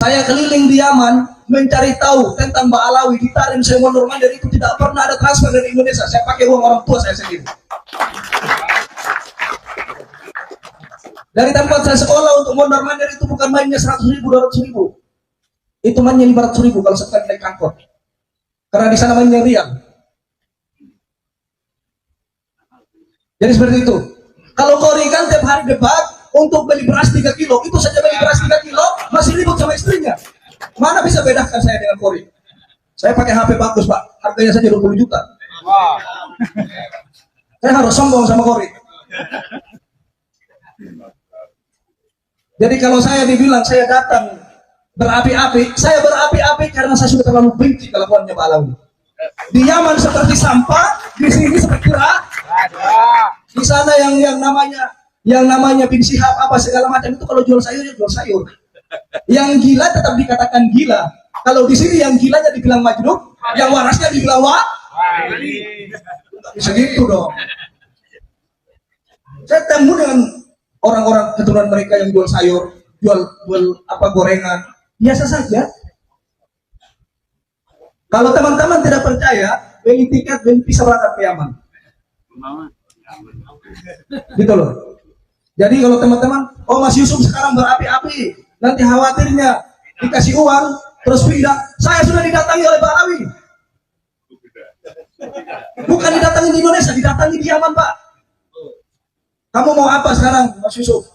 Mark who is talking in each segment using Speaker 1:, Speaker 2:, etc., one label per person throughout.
Speaker 1: Saya keliling di Yaman mencari tahu tentang Ba'alawi di Tarim, saya mondar mandir itu tidak pernah ada transfer dari Indonesia. Saya pakai uang orang tua saya sendiri. Dari tempat saya sekolah untuk mondar mandir itu bukan mainnya 100.000, 200.000. Itu mainnya 500.000 kalau sekali naik angkot. Karena di sana mainnya rial. Jadi seperti itu. Kalau Kori kan tiap hari debat untuk beli beras 3 kilo, itu saja beli beras 3 kilo masih ribut sama istrinya. Mana bisa bedakan saya dengan Kori? Saya pakai HP bagus, Pak. Harganya saja 20 juta. Wow. Saya harus sombong sama Kori. Jadi kalau saya dibilang saya datang berapi-api, saya berapi-api karena saya sudah terlalu benci kelakuannya Pak Alawi. Di Yaman seperti sampah, di sini seperti kera. Di sana yang namanya bin Syihab apa segala macam itu kalau jual sayur ya jual sayur. Yang gila tetap dikatakan gila. Kalau di sini yang gilanya dibilang majnun, yang warasnya dibilang bisa gitu dong. Saya temu dengan orang-orang keturunan mereka yang jual sayur, jual apa gorengan, biasa saja. Kalau teman-teman tidak percaya, beli tiket, beli bisa berangkat ke Yaman. Gitu loh. Jadi kalau teman-teman, oh Mas Yusuf sekarang berapi-api, nanti khawatirnya dikasih uang, terus pindah. Saya sudah didatangi oleh Pak Alawi. Bukan didatangi di Indonesia, didatangi di Yaman, Pak. Kamu mau apa sekarang, Mas Yusuf?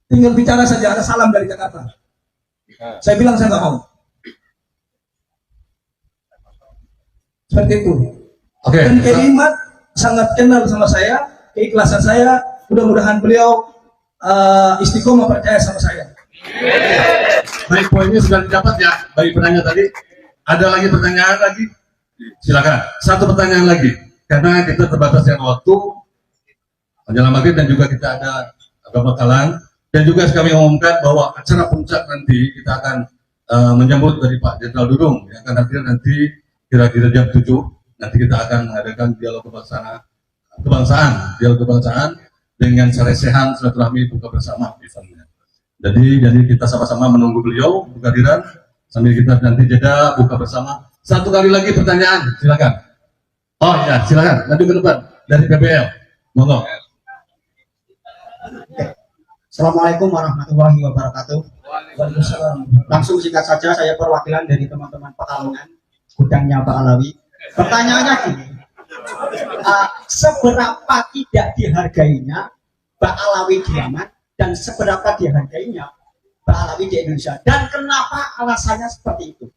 Speaker 1: Tinggal bicara saja, ada salam dari Jakarta. Saya bilang saya nggak mau. Seperti itu.
Speaker 2: Oke.
Speaker 1: Dan Keimat sangat kenal sama saya, keikhlasan saya. Mudah-mudahan beliau istiqomah percaya sama saya.
Speaker 2: Baik, poinnya sudah didapat ya bagi penanya tadi. Ada lagi pertanyaan lagi? Silakan. Satu pertanyaan lagi, karena kita terbatas dengan waktu. Menjelang maghrib dan juga kita ada pembekalan dan juga kami umumkan bahwa acara puncak nanti kita akan menyambut dari Pak Jenderal Dudung yang akan hadir nanti kira-kira jam 7. Nanti kita akan mengadakan dialog kebangsaan dengan salesehan silaturahmi buka bersama eventnya. Jadi kita sama-sama menunggu beliau kehadiran sambil kita nanti jeda buka bersama. Satu kali lagi pertanyaan, silakan. Oh ya, silakan. Nanti ke depan dari PBL. Monggo.
Speaker 3: Assalamualaikum warahmatullahi wabarakatuh. Langsung singkat saja, saya perwakilan dari teman-teman Pekalongan, gudangnya Pak Alawi. Pertanyaannya gini, seberapa tidak dihargainya Pak Alawi di Yaman dan seberapa dihargainya Pak Alawi di Indonesia, dan kenapa alasannya seperti itu?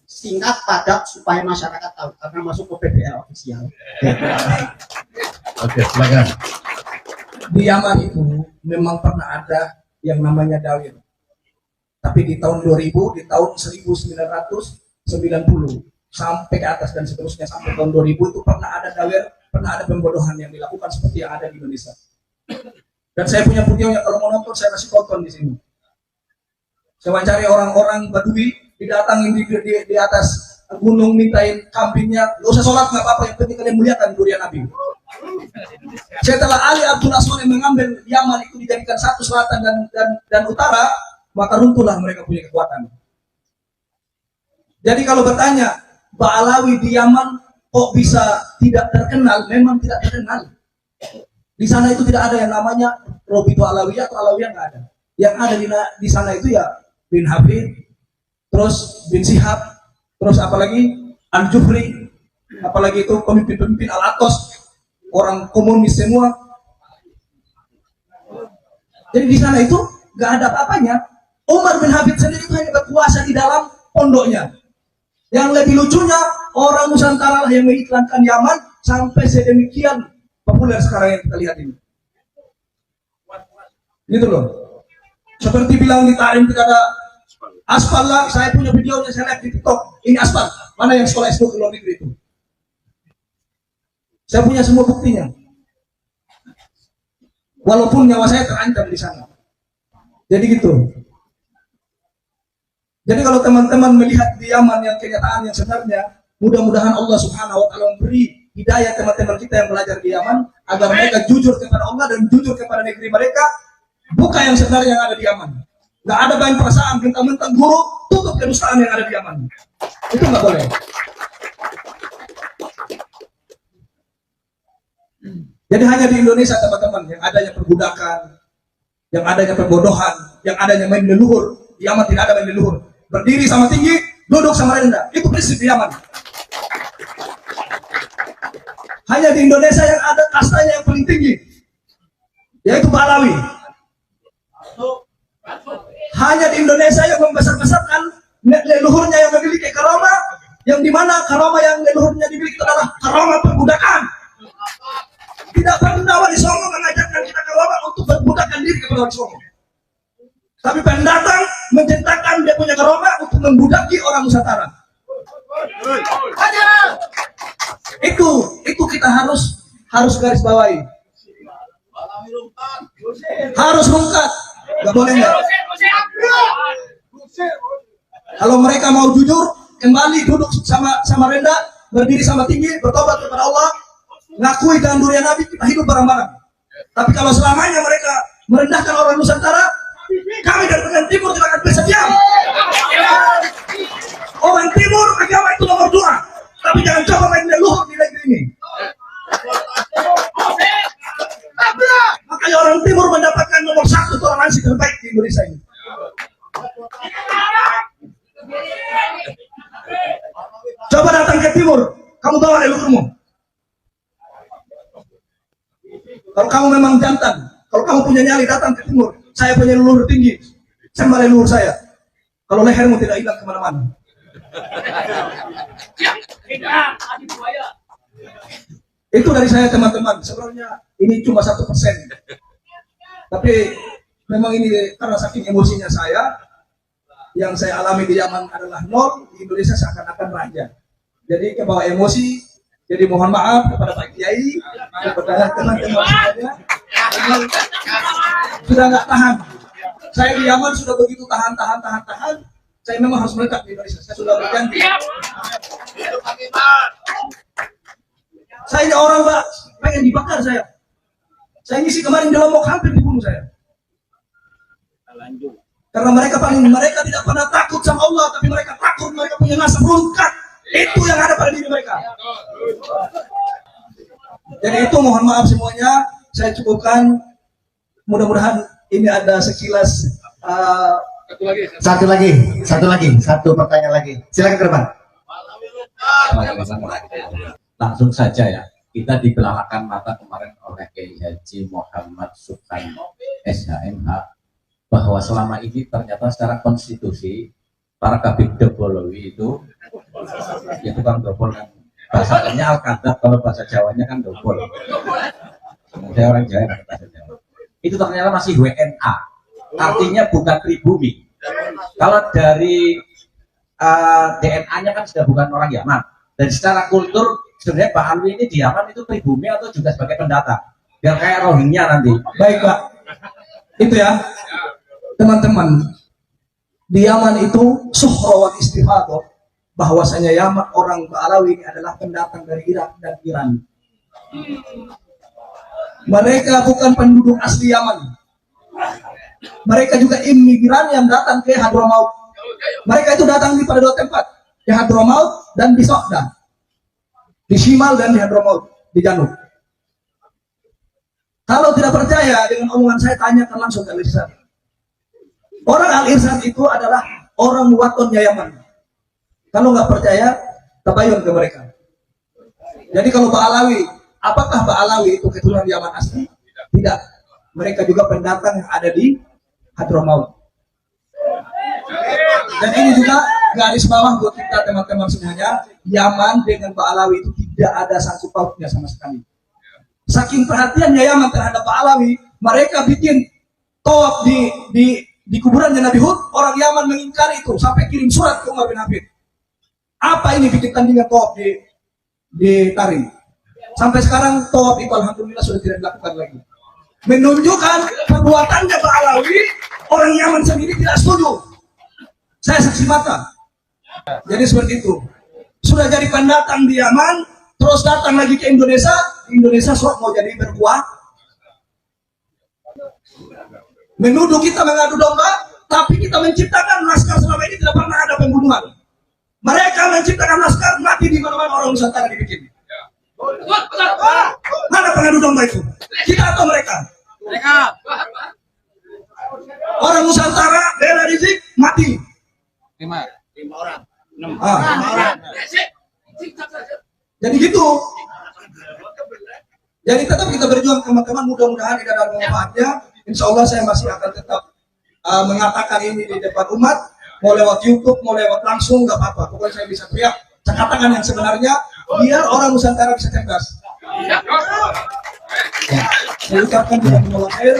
Speaker 3: Singkat padat supaya masyarakat tahu, karena masuk ke PBL ofisial.
Speaker 2: Oke, silakan.
Speaker 1: Di Yaman itu memang pernah ada yang namanya dawir. Tapi di tahun 2000, di tahun 1990 sampai ke atas dan seterusnya sampai tahun 2000 itu pernah ada dawir, pernah ada pembodohan yang dilakukan seperti yang ada di Indonesia. Dan saya punya videonya, kalau mau nonton saya kasih tonton di sini. Saya wawancari orang-orang Badui, didatangin di atas gunung mintain kambingnya, nggak usah sholat nggak apa-apa, yang penting kalian muliakan durian Nabi. Setelah Ali Abdul Aswad yang mengambil Yaman itu dijadikan satu selatan dan utara, maka runtuhlah mereka punya kekuatan. Jadi kalau bertanya, Ba'alawi di Yaman kok bisa tidak terkenal? Memang tidak terkenal. Di sana itu tidak ada yang namanya Robi Alawiyah atau Alawiyah, nggak ada. Yang ada di sana itu ya bin Habib, terus bin Syihab, terus apalagi Al-Jufri, apalagi itu pemimpin-pemimpin Al-Atos, orang komunis semua. Jadi di sana itu nggak ada apa-apanya. Umar bin Habib sendiri itu hanya berkuasa di dalam pondoknya. Yang lebih lucunya, orang Nusantara lah yang mengiklankan Yaman sampai sedemikian populer sekarang yang kita lihat ini. Gitu loh. Seperti bilang di Tarim tidak ada aspal lah. Saya punya videonya, saya lihat di TikTok. Ini aspal. Mana yang sekolah SD ke luar negeri itu? Saya punya semua buktinya. Walaupun nyawa saya terancam di sana. Jadi gitu. Jadi kalau teman-teman melihat di Yaman yang kenyataan yang sebenarnya, mudah-mudahan Allah Subhanahu wa taala memberi hidayah teman-teman kita yang belajar di Yaman agar mereka jujur kepada Allah dan jujur kepada negeri mereka, bukan yang sebenarnya yang ada di Yaman. Nggak ada main perasaan, mentang-mentang guru, tutup kedustaan yang ada di Yaman. Itu nggak boleh. Jadi hanya di Indonesia teman-teman yang adanya perbudakan, yang adanya pembodohan, yang adanya main leluhur. Di Yaman tidak ada main leluhur. Berdiri sama tinggi, duduk sama rendah. Itu prinsip di Yaman. Hanya di Indonesia yang ada kastanya yang paling tinggi, yaitu Ba'alawi. Hanya di Indonesia yang membesar-besarkan leluhurnya yang memiliki karomah, yang dimana karomah yang leluhurnya dimiliki adalah karomah perbudakan. Tidak pernah Wali Songo mengajarkan kita karomah untuk perbudakan diri kepada Wali Songo. Tapi pendatang menciptakan dia punya karomah untuk membudaki orang Nusantara. Itu kita harus garis bawahi. Harus rungkat. Gak boleh nggak? Kalau mereka mau jujur, kembali duduk sama rendah, berdiri sama tinggi, bertobat kepada Allah, ngakui dalam dunia Nabi, kita hidup bareng-bareng. Tapi kalau selamanya mereka merendahkan orang Nusantara, kami dari bagian timur tidak akan bisa diam. Orang timur agama itu nomor 2, tapi jangan coba main leluhur di negeri ini. Makanya orang timur mendapatkan nomor 1 toleransi terbaik di Indonesia ini. Coba datang ke timur, kamu bawa leluhurmu. Kalau kamu memang jantan, kalau kamu punya nyali datang ke timur, saya punya leluhur tinggi, sembah leluhur saya. Kalau lehermu tidak hilang kemana-mana. Itu dari saya teman-teman. Sebenarnya ini cuma 1%. Tapi memang ini karena saking emosinya saya, yang saya alami di Yaman adalah 0, di Indonesia seakan-akan raja. Jadi kebawa emosi. Jadi mohon maaf kepada Pak Kiai, kepada teman-teman semuanya. Sudah nggak tahan. Saya di Yaman sudah begitu tahan. Saya memang harus melekat di Indonesia. Saya sudah berjanji. Saya ini orang Pak, pengen dibakar saya. Saya ngisi kemarin di Lombok hampir dibunuh saya. Karena mereka tidak pernah takut sama Allah, tapi mereka takut, mereka punya nasab rungkat. Itu yang ada pada diri mereka. Jadi itu mohon maaf semuanya, saya cukupkan. Mudah-mudahan ini ada sekilas.
Speaker 4: Satu pertanyaan lagi. Silakan ke depan.
Speaker 5: Langsung saja ya, kita dibelalakan mata kemarin oleh Kiai Haji Muhammad Subhan SHMH bahwa selama ini ternyata secara konstitusi para kabin Dobolowi itu kan dobol kan bahasanya Al-Kadab, kalau bahasa Jawanya kan dobol. Saya orang Jawa kan bahasa Jawa. Itu ternyata masih WNA, artinya bukan pribumi. Kalau dari DNA-nya kan sudah bukan orang Yaman. Dan secara kultur sebenarnya Pak Alwi ini di Yaman itu pribumi atau juga sebagai pendatang? Biar kayak Rohingya nanti.
Speaker 1: Baik Pak, itu ya teman-teman. Di Yaman itu suhrawan istifadah, bahwasanya Yaman orang Ba'alawi ini adalah pendatang dari Irak dan Iran. Mereka bukan penduduk asli Yaman. Mereka juga imigran yang datang ke Hadramaut. Mereka itu datang pada 2 tempat, di Hadramaut dan di Sokda, di Shimal dan di Hadramaut, di Janub. Kalau tidak percaya dengan omongan saya, tanyakan langsung ke Al-Irsyad. Orang Al-Irsyad itu adalah orang watonnya Yaman. Kalau nggak percaya, tabayun ke mereka. Jadi kalau Ba'alawi, apakah Ba'alawi itu keturunan Yaman asli? Tidak. Mereka juga pendatang yang ada di Hadramaut. Dan ini juga garis bawah buat kita teman-teman semuanya, Yaman dengan Ba'alawi itu tidak ada sangkut pautnya sama sekali. Saking perhatiannya Yaman terhadap Ba'alawi, mereka bikin tawaf di kuburannya Nabi Hud. Orang Yaman mengingkari itu sampai kirim surat ke Umar bin Hafid. Apa ini bikin tandingan tawaf di Tarim? Sampai sekarang tawaf itu alhamdulillah sudah tidak dilakukan lagi. Menunjukkan perbuatannya Ba'alawi, orang Yaman sendiri tidak setuju. Saya saksi mata. Jadi seperti itu. Sudah jadi pendatang di Yaman, terus datang lagi ke Indonesia. Indonesia sok mau jadi berkuah. Menuduh kita mengadu domba, tapi menciptakan naskah selama ini tidak pernah ada pembunuhan. Mereka menciptakan naskah mati di mana-mana orang Nusantara dibikin. Mana pengadu domba itu? Kita atau mereka? Orang Nusantara, bela Rizik mati.
Speaker 6: 5 orang. 6
Speaker 1: orang. Jadi gitu. Jadi tetap kita berjuang teman-teman, mudah-mudahan tidak ada manfaatnya. Insya Allah saya masih akan tetap mengatakan ini di depan umat, mau lewat YouTube, mau lewat langsung, nggak apa-apa. Pokoknya saya bisa teriak, saya katakan yang sebenarnya, biar orang Nusantara bisa cerdas. Ya. Saya ucapkan jazakumullah khair.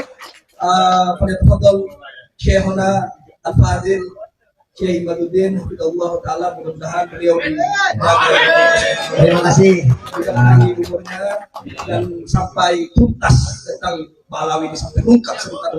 Speaker 1: Pada tafadhol Syekhuna Al-Fadil Syekh Imaduddin Hafidhullah Ta'ala, mudah-mudahan beliau
Speaker 4: Terima kasih.
Speaker 1: menjalani umurnya dan sampai tuntas tentang Pak Alawi ini, sampai lengkap sebentar.